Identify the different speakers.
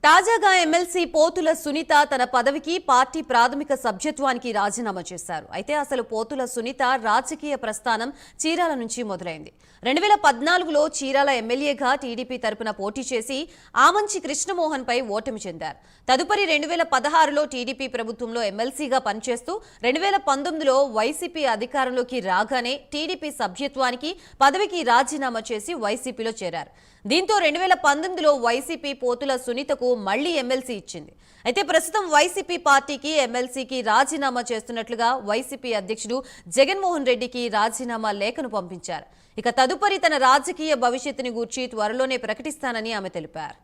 Speaker 1: తాజాగా ఎమ్మెల్సీ పోతుల సునీత తన పదవికి పార్టీ ప్రాథమిక సభ్యత్వానికి రాజీనామా చేశారు. అయితే అసలు పోతుల సునీత రాజకీయ ప్రస్థానం చీరాల నుంచి మొదలైంది. 2014లో చీరాల ఎమ్మెల్యేగా టీడీపీ తరపున పోటీ చేసి ఆమంచి కృష్ణమోహన్ పై ఓటమి చెందారు. తదుపరి 2016లో టీడీపీ ప్రభుత్వంలో ఎమ్మెల్సీగా పనిచేస్తూ 2019లో వైసీపీ అధికారంలోకి రాగానే టీడీపీ సభ్యత్వానికి పదవికి రాజీనామా చేసి వైసీపీలో చేరారు. దీంతో 2019లో వైసీపీ పోతుల సునీతకు మళ్లీ ఎమ్మెల్సీ ఇచ్చింది. అయితే ప్రస్తుతం వైసీపీ పార్టీకి ఎమ్మెల్సీకి రాజీనామా చేస్తున్నట్లుగా వైసీపీ అధ్యక్షుడు జగన్మోహన్ రెడ్డికి రాజీనామా లేఖను పంపించారు. ఇక తదుపరి తన రాజకీయ భవిష్యత్తుని గూర్చి త్వరలోనే ప్రకటిస్తానని ఆమె తెలిపారు.